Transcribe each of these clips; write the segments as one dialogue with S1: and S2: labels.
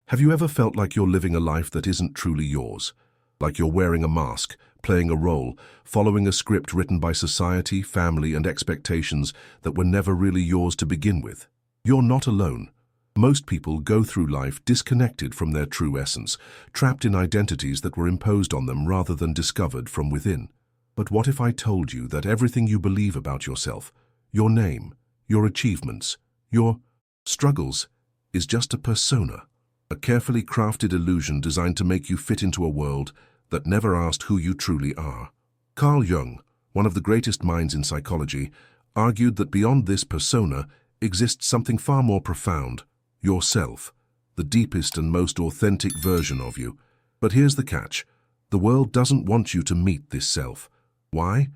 S1: Have you ever felt like you're living a life that isn't truly yours? Like you're wearing a mask, playing a role, following a script written by society, family, and expectations that were never really yours to begin with? You're not alone. Most people go through life disconnected from their true essence, trapped in identities that were imposed on them rather than discovered from within. But what if I told you that everything you believe about yourself, your name, your achievements, your struggles, is just a persona? A carefully crafted illusion designed to make you fit into a world that never asked who you truly are. Carl Jung, one of the greatest minds in psychology, argued that beyond this persona exists something far more profound, yourself, the deepest and most authentic version of you. But here's the catch. The world doesn't want you to meet this self. Why?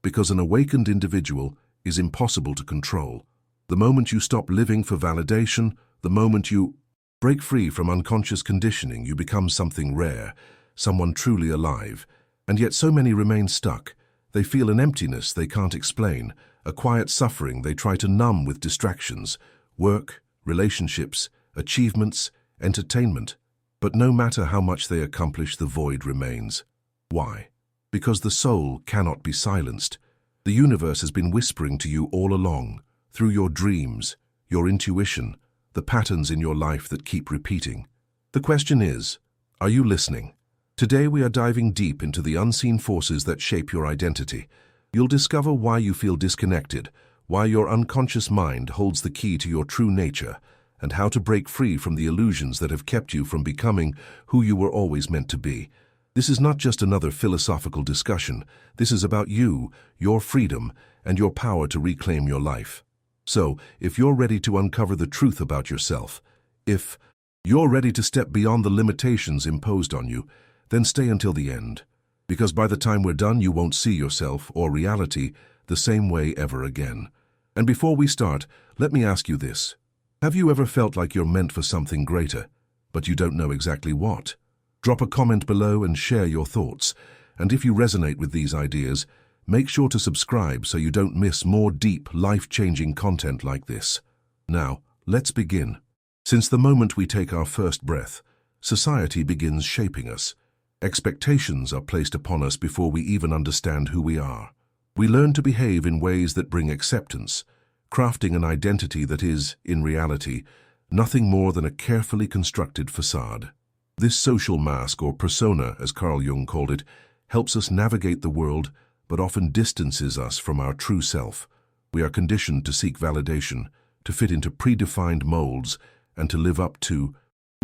S1: Because an awakened individual is impossible to control. The moment you stop living for validation, the moment you break free from unconscious conditioning, you become something rare, someone truly alive. And yet so many remain stuck. They feel an emptiness they can't explain, a quiet suffering they try to numb with distractions, work, relationships, achievements, entertainment. But no matter how much they accomplish, the void remains. Why? Because the soul cannot be silenced. The universe has been whispering to you all along, through your dreams, your intuition, the patterns in your life that keep repeating. The question is, are you listening? Today we are diving deep into the unseen forces that shape your identity. You'll discover why you feel disconnected, why your unconscious mind holds the key to your true nature, and how to break free from the illusions that have kept you from becoming who you were always meant to be. This is not just another philosophical discussion. This is about you, your freedom, and your power to reclaim your life. So, if you're ready to uncover the truth about yourself, if you're ready to step beyond the limitations imposed on you, then stay until the end. Because by the time we're done, you won't see yourself or reality the same way ever again. And before we start, let me ask you this. Have you ever felt like you're meant for something greater, but you don't know exactly what? Drop a comment below and share your thoughts. And if you resonate with these ideas, make sure to subscribe so you don't miss more deep, life-changing content like this. Now, let's begin. Since the moment we take our first breath, society begins shaping us. Expectations are placed upon us before we even understand who we are. We learn to behave in ways that bring acceptance, crafting an identity that is, in reality, nothing more than a carefully constructed facade. This social mask, or persona, as Carl Jung called it, helps us navigate the world, but often distances us from our true self. We are conditioned to seek validation, to fit into predefined molds, and to live up to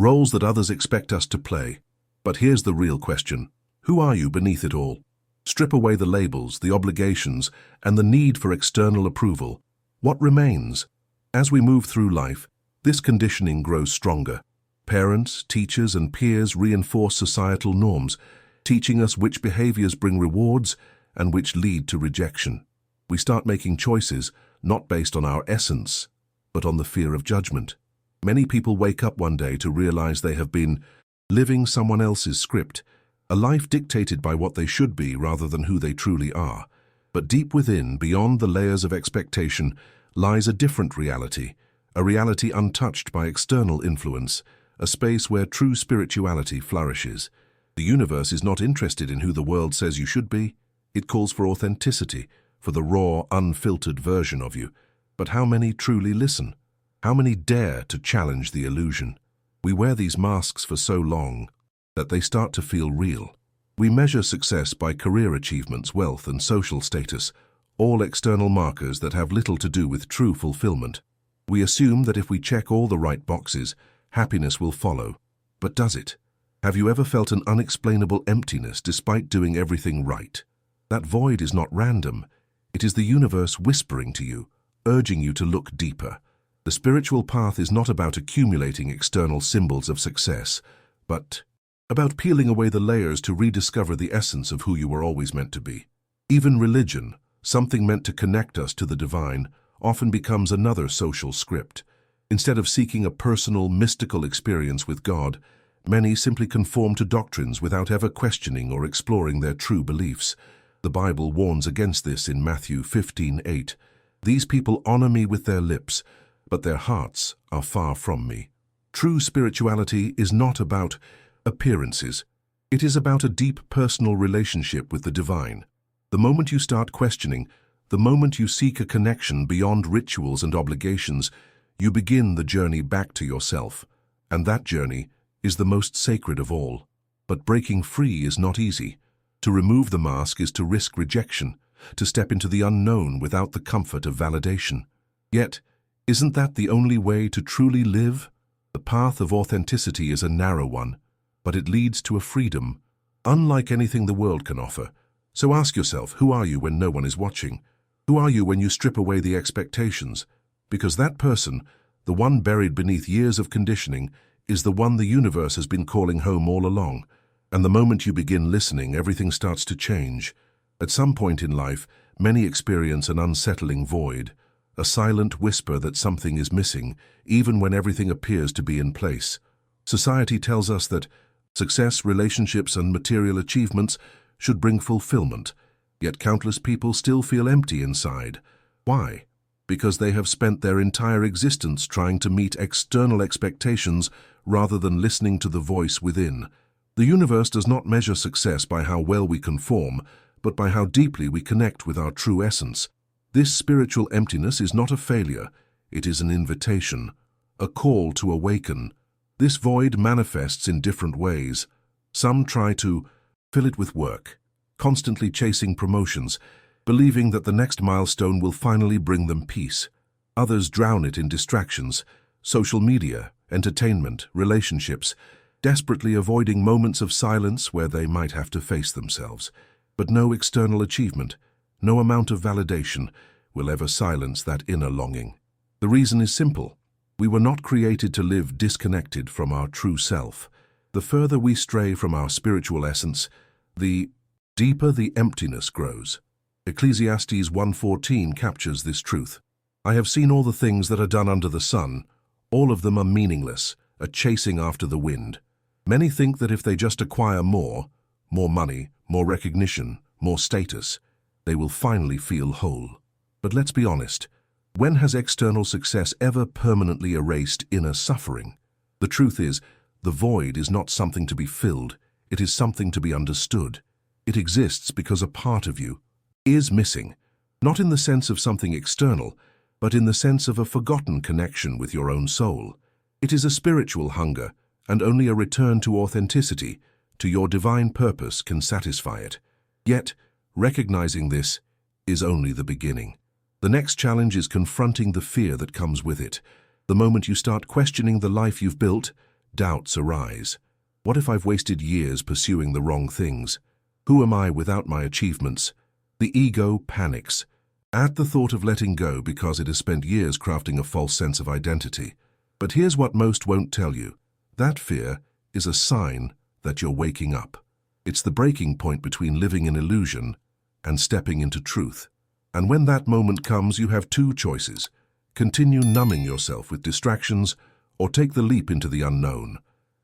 S1: roles that others expect us to play. But here's the real question. Who are you beneath it all? Strip away the labels, the obligations, and the need for external approval. What remains? As we move through life, this conditioning grows stronger. Parents, teachers, and peers reinforce societal norms, teaching us which behaviors bring rewards and which lead to rejection. We start making choices not based on our essence, but on the fear of judgment. Many people wake up one day to realize they have been living someone else's script, a life dictated by what they should be rather than who they truly are. But deep within, beyond the layers of expectation, lies a different reality, a reality untouched by external influence, a space where true spirituality flourishes. The universe is not interested in who the world says you should be. It calls for authenticity, for the raw, unfiltered version of you. But how many truly listen? How many dare to challenge the illusion? We wear these masks for so long that they start to feel real. We measure success by career achievements, wealth, and social status, all external markers that have little to do with true fulfillment. We assume that if we check all the right boxes, happiness will follow. But does it? Have you ever felt an unexplainable emptiness despite doing everything right? That void is not random. It is the universe whispering to you, urging you to look deeper. The spiritual path is not about accumulating external symbols of success, but about peeling away the layers to rediscover the essence of who you were always meant to be. Even religion, something meant to connect us to the divine, often becomes another social script. Instead of seeking a personal, mystical experience with God, many simply conform to doctrines without ever questioning or exploring their true beliefs. The Bible warns against this in Matthew 15:8. These people honor me with their lips, but their hearts are far from me. True spirituality is not about appearances. It is about a deep personal relationship with the divine. The moment you start questioning, the moment you seek a connection beyond rituals and obligations, you begin the journey back to yourself. And that journey is the most sacred of all. But breaking free is not easy. To remove the mask is to risk rejection, to step into the unknown without the comfort of validation. Yet, isn't that the only way to truly live? The path of authenticity is a narrow one, but it leads to a freedom unlike anything the world can offer. So ask yourself, who are you when no one is watching? Who are you when you strip away the expectations? Because that person, the one buried beneath years of conditioning, is the one the universe has been calling home all along. And the moment you begin listening, everything starts to change. At some point in life, many experience an unsettling void, a silent whisper that something is missing, even when everything appears to be in place. Society tells us that success, relationships, and material achievements should bring fulfillment, yet countless people still feel empty inside. Why? Because they have spent their entire existence trying to meet external expectations rather than listening to the voice within. The universe does not measure success by how well we conform, but by how deeply we connect with our true essence. This spiritual emptiness is not a failure, it is an invitation, a call to awaken. This void manifests in different ways. Some try to fill it with work, constantly chasing promotions, believing that the next milestone will finally bring them peace. Others drown it in distractions, social media, entertainment, relationships, desperately avoiding moments of silence where they might have to face themselves. But no external achievement, no amount of validation will ever silence that inner longing. The reason is simple. We were not created to live disconnected from our true self. The further we stray from our spiritual essence, the deeper the emptiness grows. Ecclesiastes 1:14 captures this truth. I have seen all the things that are done under the sun. All of them are meaningless, a chasing after the wind. Many think that if they just acquire more money, more recognition, more status, they will finally feel whole. But let's be honest, when has external success ever permanently erased inner suffering? The truth is, the void is not something to be filled, it is something to be understood. It exists because a part of you is missing, not in the sense of something external, but in the sense of a forgotten connection with your own soul. It is a spiritual hunger, and only a return to authenticity, to your divine purpose, can satisfy it. Yet, recognizing this is only the beginning. The next challenge is confronting the fear that comes with it. The moment you start questioning the life you've built, doubts arise. What if I've wasted years pursuing the wrong things? Who am I without my achievements? The ego panics at the thought of letting go because it has spent years crafting a false sense of identity. But here's what most won't tell you. That fear is a sign that you're waking up. It's the breaking point between living in illusion and stepping into truth. And when that moment comes, you have two choices. Continue numbing yourself with distractions, or take the leap into the unknown.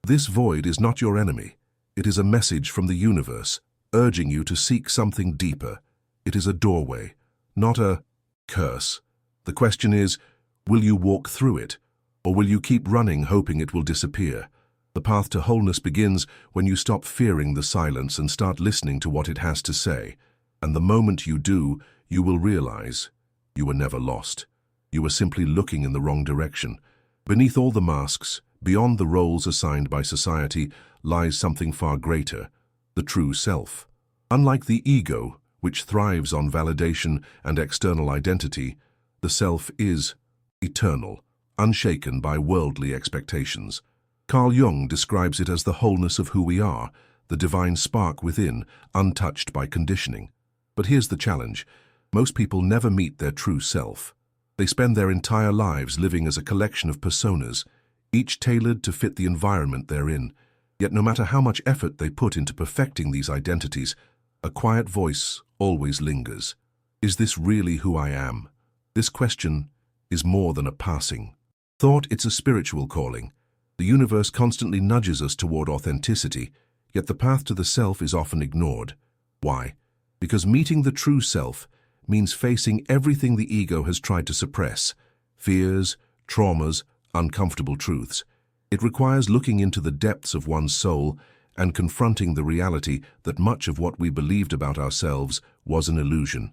S1: This void is not your enemy. It is a message from the universe, urging you to seek something deeper. It is a doorway, not a curse. The question is, will you walk through it, or will you keep running hoping it will disappear? The path to wholeness begins when you stop fearing the silence and start listening to what it has to say. And the moment you do, you will realize you were never lost. You were simply looking in the wrong direction. Beneath all the masks, beyond the roles assigned by society, lies something far greater, the true self. Unlike the ego, which thrives on validation and external identity, the self is eternal, unshaken by worldly expectations. Carl Jung describes it as the wholeness of who we are, the divine spark within, untouched by conditioning. But here's the challenge. Most people never meet their true self. They spend their entire lives living as a collection of personas, each tailored to fit the environment they're in. Yet no matter how much effort they put into perfecting these identities, a quiet voice always lingers. Is this really who I am? This question is more than a passing thought, it's a spiritual calling. The universe constantly nudges us toward authenticity, yet the path to the self is often ignored. Why? Because meeting the true self means facing everything the ego has tried to suppress: fears, traumas, uncomfortable truths. It requires looking into the depths of one's soul and confronting the reality that much of what we believed about ourselves was an illusion.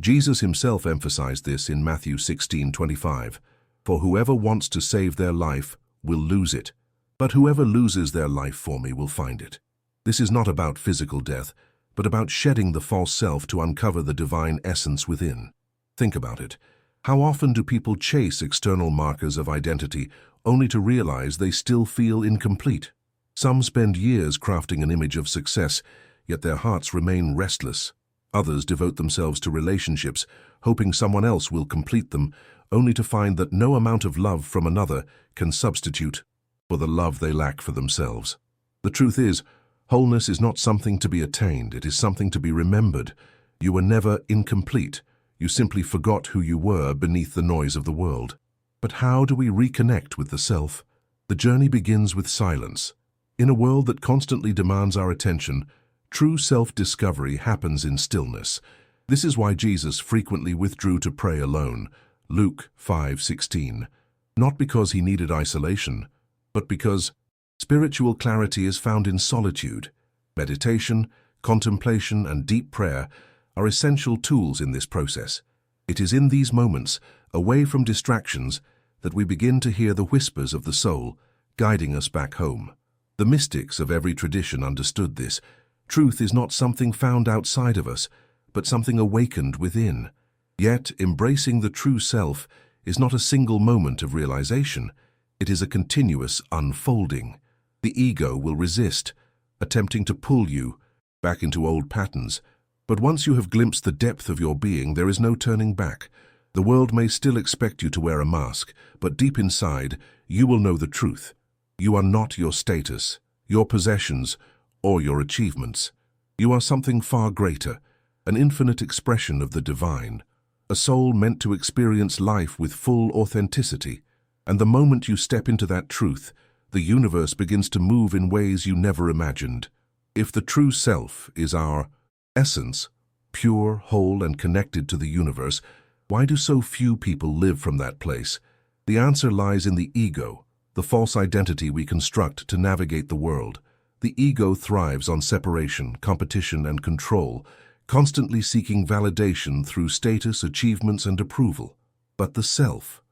S1: Jesus himself emphasized this in Matthew 16:25. For whoever wants to save their life will lose it, but whoever loses their life for me will find it. This is not about physical death, but about shedding the false self to uncover the divine essence within. Think about it. How often do people chase external markers of identity only to realize they still feel incomplete? Some spend years crafting an image of success, yet their hearts remain restless. Others devote themselves to relationships, hoping someone else will complete them, only to find that no amount of love from another can substitute for the love they lack for themselves. The truth is, wholeness is not something to be attained, it is something to be remembered. You were never incomplete. You simply forgot who you were beneath the noise of the world. But how do we reconnect with the self? The journey begins with silence. In a world that constantly demands our attention, true self-discovery happens in stillness. This is why Jesus frequently withdrew to pray alone, Luke 5:16. Not because he needed isolation, but because spiritual clarity is found in solitude. Meditation, contemplation, and deep prayer are essential tools in this process. It is in these moments, away from distractions, that we begin to hear the whispers of the soul, guiding us back home. The mystics of every tradition understood this. Truth is not something found outside of us, but something awakened within. Yet, embracing the true self is not a single moment of realization. It is a continuous unfolding. The ego will resist, attempting to pull you back into old patterns. But once you have glimpsed the depth of your being, there is no turning back. The world may still expect you to wear a mask, but deep inside, you will know the truth. You are not your status, your possessions, or your achievements. You are something far greater, an infinite expression of the divine, a soul meant to experience life with full authenticity. And the moment you step into that truth, the universe begins to move in ways you never imagined. If the true self is our essence, pure, whole, and connected to the universe, why do so few people live from that place? The answer lies in the ego, the false identity we construct to navigate the world. The ego thrives on separation, competition, and control, constantly seeking validation through status, achievements, and approval. But the self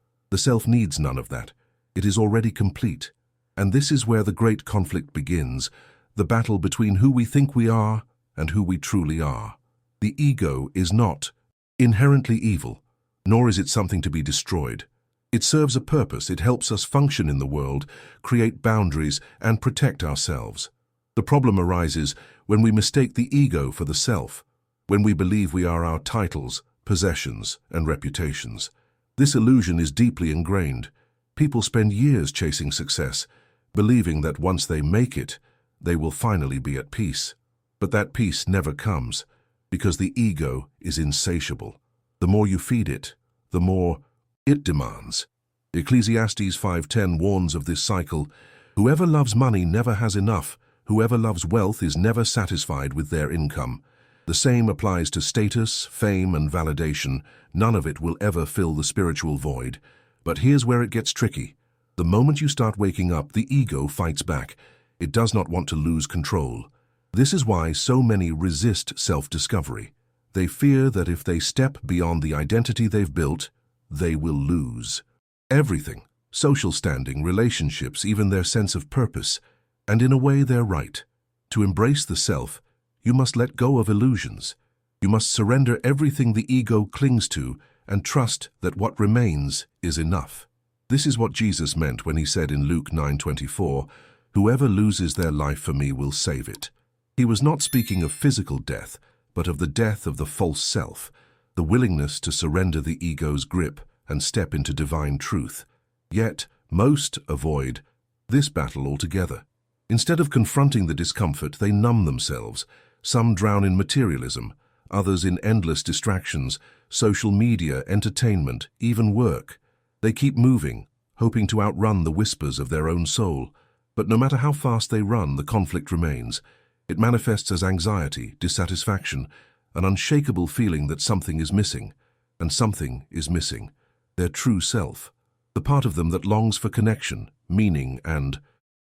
S1: needs none of that. It is already complete. And this is where the great conflict begins, the battle between who we think we are and who we truly are. The ego is not inherently evil, nor is it something to be destroyed. It serves a purpose. It helps us function in the world, create boundaries, and protect ourselves. The problem arises when we mistake the ego for the self, when we believe we are our titles, possessions, and reputations. This illusion is deeply ingrained. People spend years chasing success, believing that once they make it, they will finally be at peace. But that peace never comes, because the ego is insatiable. The more you feed it, the more it demands. Ecclesiastes 5:10 warns of this cycle. Whoever loves money never has enough. Whoever loves wealth is never satisfied with their income. The same applies to status, fame, and validation. None of it will ever fill the spiritual void. But here's where it gets tricky. The moment you start waking up, the ego fights back. It does not want to lose control. This is why so many resist self-discovery. They fear that if they step beyond the identity they've built, they will lose everything: social standing, relationships, even their sense of purpose. And in a way, they're right. To embrace the self, you must let go of illusions. You must surrender everything the ego clings to and trust that what remains is enough. This is what Jesus meant when he said in Luke 9:24, "Whoever loses their life for me will save it." He was not speaking of physical death, but of the death of the false self, the willingness to surrender the ego's grip and step into divine truth. Yet, most avoid this battle altogether. Instead of confronting the discomfort, they numb themselves. Some drown in materialism, others in endless distractions, social media, entertainment, even work. They keep moving, hoping to outrun the whispers of their own soul. But no matter how fast they run, the conflict remains. It manifests as anxiety, dissatisfaction, an unshakable feeling that something is missing, and something is missing: their true self. the part of them that longs for connection, meaning, and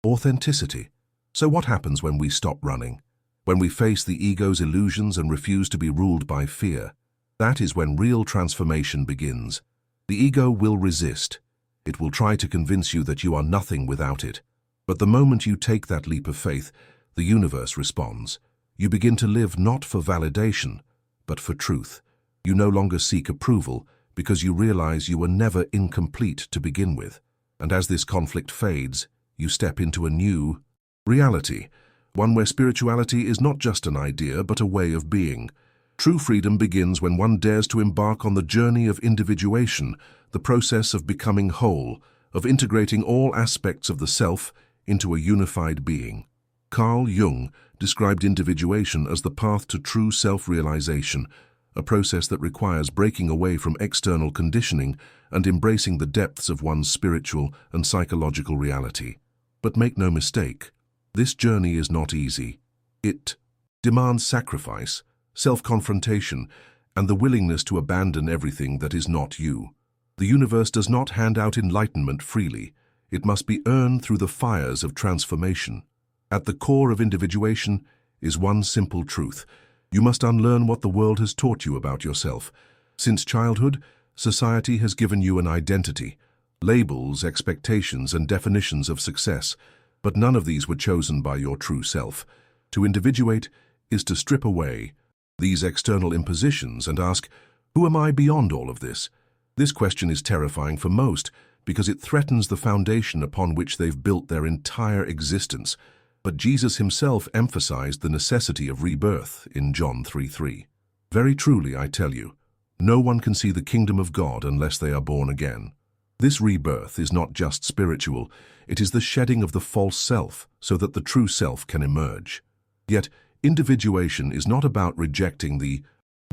S1: authenticity. So what happens when we stop running? When we face the ego's illusions and refuse to be ruled by fear? That is when real transformation begins. The ego will resist. It will try to convince you that you are nothing without it. But the moment you take that leap of faith, the universe responds. You begin to live not for validation, but for truth. You no longer seek approval because you realize you were never incomplete to begin with. And as this conflict fades, you step into a new reality, one where spirituality is not just an idea but a way of being. True freedom begins when one dares to embark on the journey of individuation, the process of becoming whole, of integrating all aspects of the self into a unified being. Carl Jung described individuation as the path to true self-realization, a process that requires breaking away from external conditioning and embracing the depths of one's spiritual and psychological reality. But make no mistake, this journey is not easy. It demands sacrifice, self-confrontation, and the willingness to abandon everything that is not you. The universe does not hand out enlightenment freely. It must be earned through the fires of transformation. At the core of individuation is one simple truth. You must unlearn what the world has taught you about yourself. Since childhood, society has given you an identity, labels, expectations, and definitions of success, but none of these were chosen by your true self. To individuate is to strip away these external impositions and ask, who am I beyond all of this? This question is terrifying for most because it threatens the foundation upon which they've built their entire existence. But Jesus himself emphasized the necessity of rebirth in John 3:3. Very truly, I tell you, no one can see the kingdom of God unless they are born again. This rebirth is not just spiritual, it is the shedding of the false self so that the true self can emerge. Yet, individuation is not about rejecting the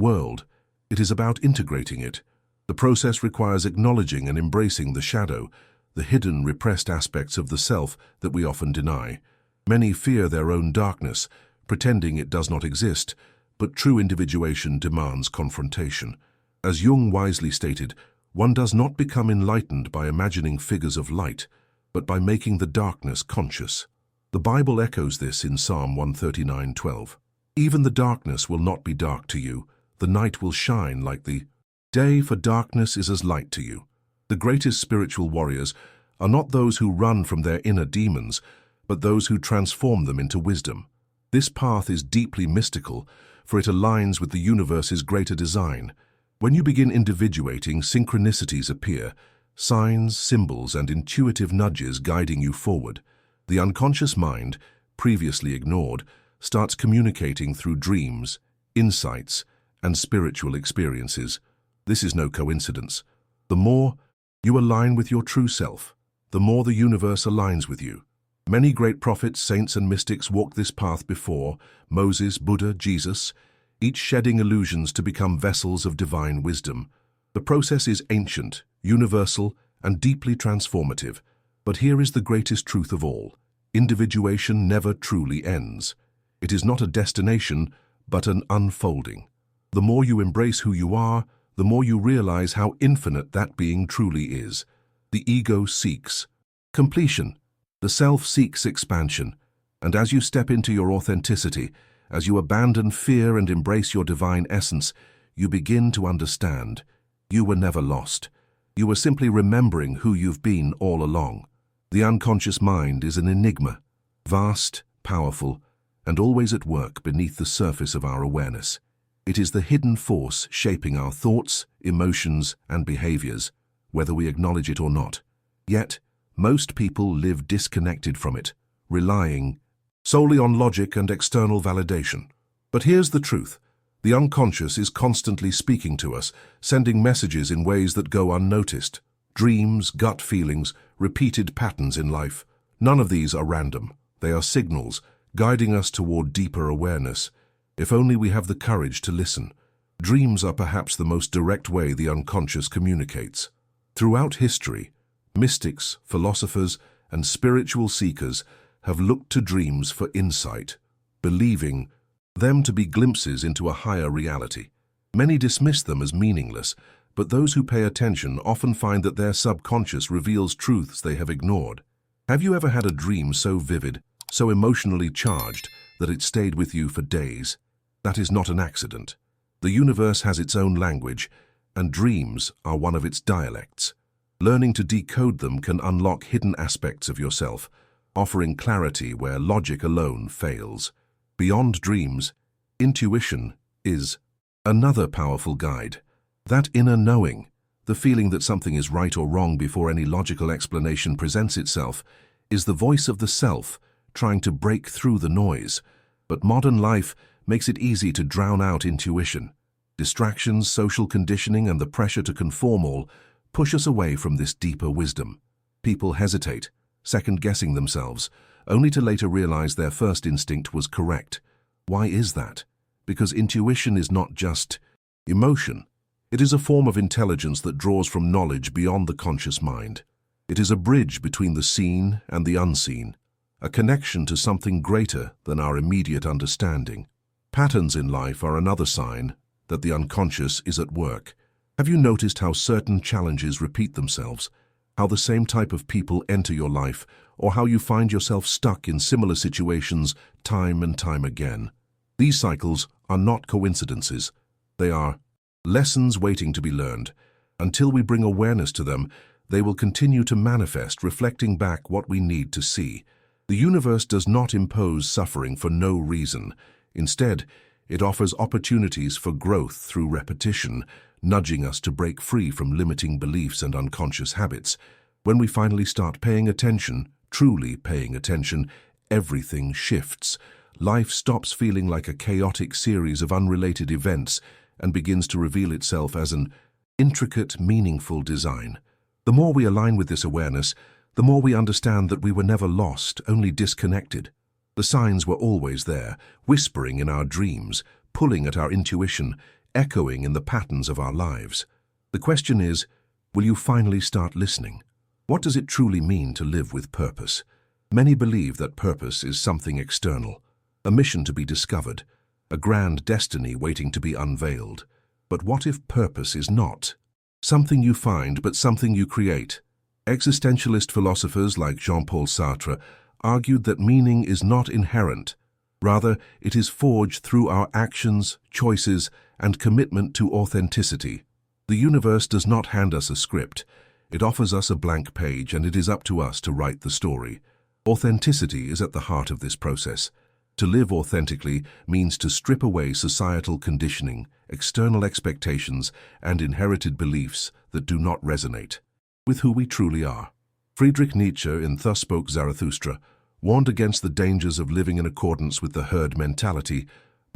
S1: world, it is about integrating it. The process requires acknowledging and embracing the shadow, the hidden, repressed aspects of the self that we often deny. Many fear their own darkness, pretending it does not exist, but true individuation demands confrontation. As Jung wisely stated, one does not become enlightened by imagining figures of light, but by making the darkness conscious. The Bible echoes this in Psalm 139:12. Even the darkness will not be dark to you, the night will shine like the day, for darkness is as light to you. The greatest spiritual warriors are not those who run from their inner demons, but those who transform them into wisdom. This path is deeply mystical, for it aligns with the universe's greater design. When you begin individuating, synchronicities appear, signs, symbols, and intuitive nudges guiding you forward. The unconscious mind, previously ignored, starts communicating through dreams, insights, and spiritual experiences. This is no coincidence. The more you align with your true self, the more the universe aligns with you. Many great prophets, saints, and mystics walked this path before: Moses, Buddha, Jesus, each shedding illusions to become vessels of divine wisdom. The process is ancient, universal, and deeply transformative. But here is the greatest truth of all. Individuation never truly ends. It is not a destination, but an unfolding. The more you embrace who you are, the more you realize how infinite that being truly is. The ego seeks completion. The self seeks expansion. And as you step into your authenticity, as you abandon fear and embrace your divine essence, you begin to understand. You were never lost. You were simply remembering who you've been all along. The unconscious mind is an enigma, vast, powerful, and always at work beneath the surface of our awareness. It is the hidden force shaping our thoughts, emotions, and behaviors, whether we acknowledge it or not. Yet, most people live disconnected from it, relying solely on logic and external validation. But here's the truth. The unconscious is constantly speaking to us, sending messages in ways that go unnoticed. Dreams, gut feelings, repeated patterns in life. None of these are random. They are signals, guiding us toward deeper awareness. If only we have the courage to listen. Dreams are perhaps the most direct way the unconscious communicates. Throughout history, mystics, philosophers, and spiritual seekers have looked to dreams for insight, believing them to be glimpses into a higher reality. Many dismiss them as meaningless, but those who pay attention often find that their subconscious reveals truths they have ignored. Have you ever had a dream so vivid, so emotionally charged, that it stayed with you for days? That is not an accident. The universe has its own language, and dreams are one of its dialects. Learning to decode them can unlock hidden aspects of yourself, offering clarity where logic alone fails. Beyond dreams, intuition is another powerful guide. That inner knowing, the feeling that something is right or wrong before any logical explanation presents itself, is the voice of the self trying to break through the noise. But modern life makes it easy to drown out intuition. Distractions, social conditioning, and the pressure to conform all push us away from this deeper wisdom. People hesitate, second-guessing themselves, only to later realize their first instinct was correct. Why is that? Because intuition is not just emotion. It is a form of intelligence that draws from knowledge beyond the conscious mind. It is a bridge between the seen and the unseen, a connection to something greater than our immediate understanding. Patterns in life are another sign that the unconscious is at work. Have you noticed how certain challenges repeat themselves, how the same type of people enter your life, or how you find yourself stuck in similar situations time and time again? These cycles are not coincidences. They are lessons waiting to be learned. Until we bring awareness to them, they will continue to manifest, reflecting back what we need to see. The universe does not impose suffering for no reason. Instead, it offers opportunities for growth through repetition, nudging us to break free from limiting beliefs and unconscious habits. When we finally start paying attention, truly paying attention, everything shifts. Life stops feeling like a chaotic series of unrelated events and begins to reveal itself as an intricate, meaningful design. The more we align with this awareness, the more we understand that we were never lost, only disconnected. The signs were always there, whispering in our dreams, pulling at our intuition, echoing in the patterns of our lives. The question is, will you finally start listening? What does it truly mean to live with purpose? Many believe that purpose is something external, a mission to be discovered, a grand destiny waiting to be unveiled. But what if purpose is not something you find, but something you create? Existentialist philosophers like Jean-Paul Sartre argued that meaning is not inherent. Rather, it is forged through our actions, choices, and commitment to authenticity. The universe does not hand us a script. It offers us a blank page, and it is up to us to write the story. Authenticity is at the heart of this process. To live authentically means to strip away societal conditioning, external expectations, and inherited beliefs that do not resonate with who we truly are. Friedrich Nietzsche, in Thus Spoke Zarathustra, warned against the dangers of living in accordance with the herd mentality,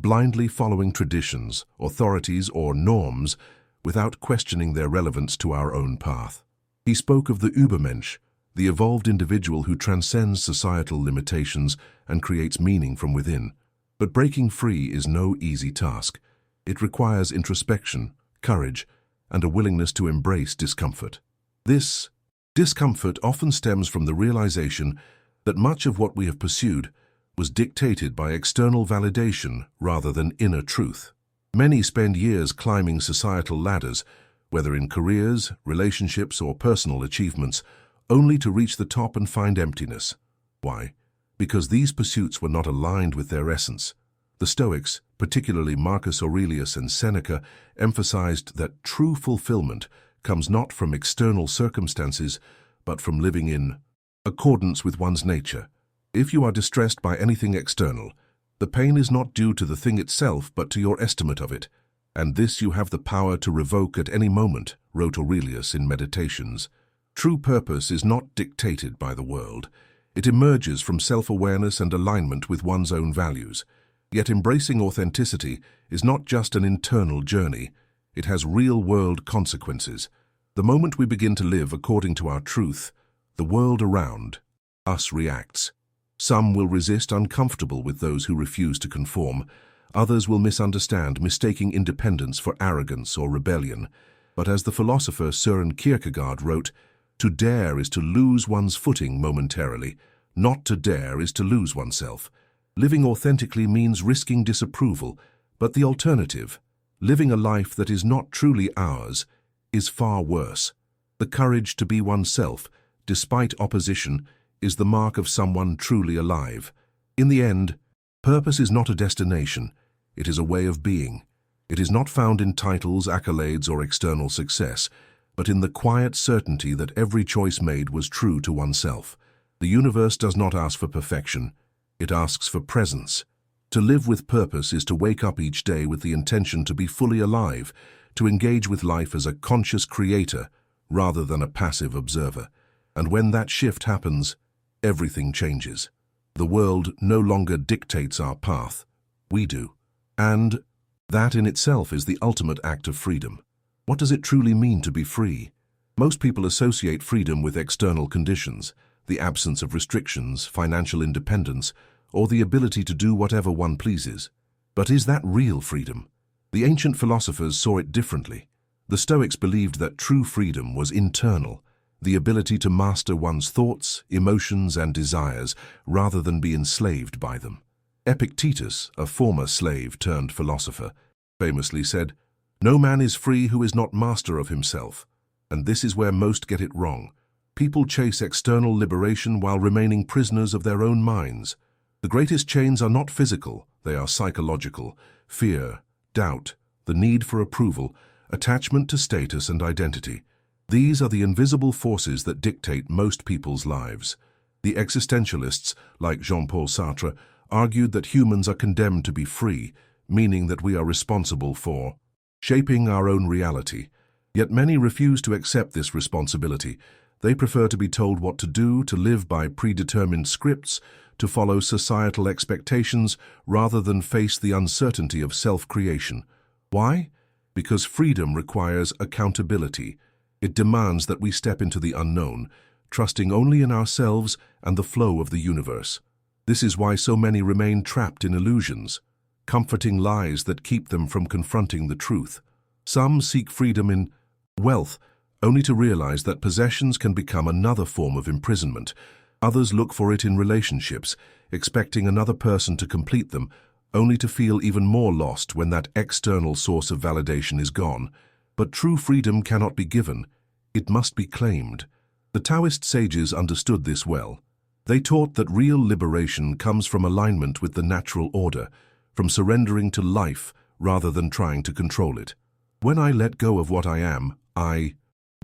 S1: blindly following traditions, authorities, or norms without questioning their relevance to our own path. He spoke of the Übermensch, the evolved individual who transcends societal limitations and creates meaning from within. But breaking free is no easy task. It requires introspection, courage, and a willingness to embrace discomfort. This discomfort often stems from the realization that much of what we have pursued was dictated by external validation rather than inner truth. Many spend years climbing societal ladders, whether in careers, relationships, or personal achievements, only to reach the top and find emptiness. Why? Because these pursuits were not aligned with their essence. The Stoics, particularly Marcus Aurelius and Seneca, emphasized that true fulfillment comes not from external circumstances, but from living in accordance with one's nature. If you are distressed by anything external, the pain is not due to the thing itself, but to your estimate of it. And this you have the power to revoke at any moment, wrote Aurelius in Meditations. True purpose is not dictated by the world. It emerges from self-awareness and alignment with one's own values. Yet embracing authenticity is not just an internal journey. It has real-world consequences. The moment we begin to live according to our truth, the world around us reacts. Some will resist, uncomfortable with those who refuse to conform. Others will misunderstand, mistaking independence for arrogance or rebellion. But as the philosopher Søren Kierkegaard wrote, "To dare is to lose one's footing momentarily. Not to dare is to lose oneself." Living authentically means risking disapproval, but the alternative, living a life that is not truly ours, is far worse. The courage to be oneself, despite opposition, is the mark of someone truly alive. In the end, purpose is not a destination, it is a way of being. It is not found in titles, accolades, or external success, but in the quiet certainty that every choice made was true to oneself. The universe does not ask for perfection, it asks for presence. To live with purpose is to wake up each day with the intention to be fully alive, to engage with life as a conscious creator rather than a passive observer. And when that shift happens, everything changes. The world no longer dictates our path, we do. And that in itself is the ultimate act of freedom. What does it truly mean to be free? Most people associate freedom with external conditions, the absence of restrictions, financial independence, or the ability to do whatever one pleases. But is that real freedom? The ancient philosophers saw it differently. The Stoics believed that true freedom was internal, the ability to master one's thoughts, emotions, and desires rather than be enslaved by them. Epictetus, a former slave turned philosopher, famously said, "No man is free who is not master of himself." And this is where most get it wrong. People chase external liberation while remaining prisoners of their own minds. The greatest chains are not physical, they are psychological. Fear, doubt, the need for approval, attachment to status and identity. These are the invisible forces that dictate most people's lives. The existentialists, like Jean-Paul Sartre, argued that humans are condemned to be free, meaning that we are responsible for shaping our own reality. Yet many refuse to accept this responsibility. They prefer to be told what to do, to live by predetermined scripts, to follow societal expectations rather than face the uncertainty of self-creation. Why? Because freedom requires accountability. It demands that we step into the unknown, trusting only in ourselves and the flow of the universe. This is why so many remain trapped in illusions, comforting lies that keep them from confronting the truth. Some seek freedom in wealth, only to realize that possessions can become another form of imprisonment. Others look for it in relationships, expecting another person to complete them, only to feel even more lost when that external source of validation is gone. But true freedom cannot be given, it must be claimed. The Taoist sages understood this well. They taught that real liberation comes from alignment with the natural order, from surrendering to life rather than trying to control it. "When I let go of what I am, I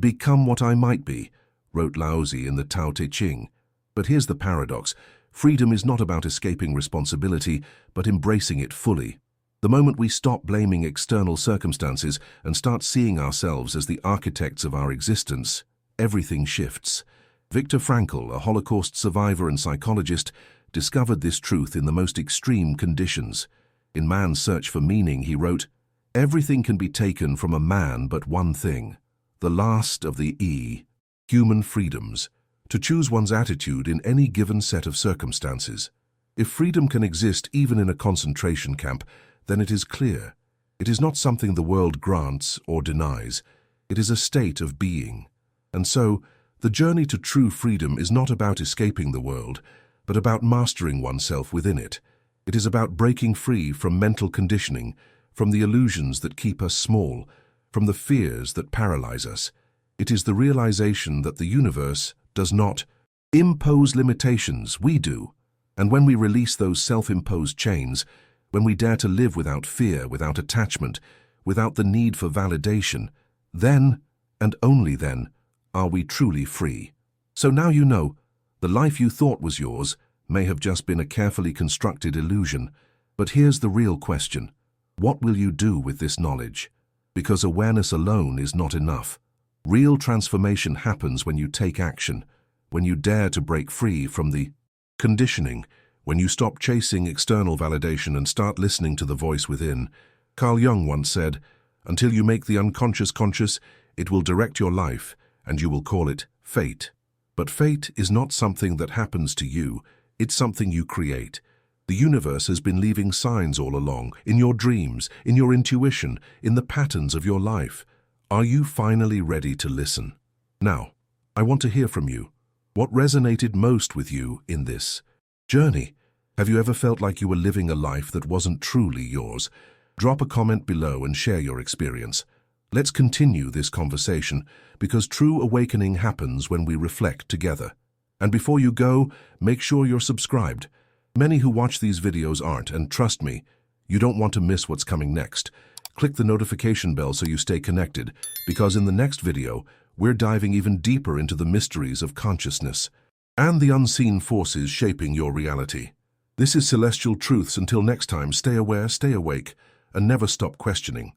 S1: become what I might be," wrote Laozi in the Tao Te Ching. But here's the paradox. Freedom is not about escaping responsibility, but embracing it fully. The moment we stop blaming external circumstances and start seeing ourselves as the architects of our existence, everything shifts. Viktor Frankl, a Holocaust survivor and psychologist, discovered this truth in the most extreme conditions. In Man's Search for Meaning, he wrote, "Everything can be taken from a man but one thing, the last of the human freedoms, to choose one's attitude in any given set of circumstances. If freedom can exist even in a concentration camp, then it is clear. It is not something the world grants or denies. It is a state of being. And so, the journey to true freedom is not about escaping the world, but about mastering oneself within it. It is about breaking free from mental conditioning, from the illusions that keep us small, from the fears that paralyze us. It is the realization that the universe does not impose limitations, we do. And when we release those self-imposed chains, when we dare to live without fear, without attachment, without the need for validation, then, and only then, are we truly free. So now you know, the life you thought was yours may have just been a carefully constructed illusion. But here's the real question. What will you do with this knowledge? Because awareness alone is not enough. Real transformation happens when you take action, when you dare to break free from the conditioning, when you stop chasing external validation and start listening to the voice within. Carl Jung once said, "Until you make the unconscious conscious, it will direct your life, and you will call it fate." But fate is not something that happens to you, it's something you create. The universe has been leaving signs all along, in your dreams, in your intuition, in the patterns of your life. Are you finally ready to listen? Now, I want to hear from you. What resonated most with you in this journey? Have you ever felt like you were living a life that wasn't truly yours? Drop a comment below and share your experience. Let's continue this conversation because true awakening happens when we reflect together. And before you go, make sure you're subscribed. Many who watch these videos aren't, and trust me, you don't want to miss what's coming next. Click the notification bell so you stay connected, because in the next video, we're diving even deeper into the mysteries of consciousness and the unseen forces shaping your reality. This is Celestial Truths. Until next time, stay aware, stay awake, and never stop questioning.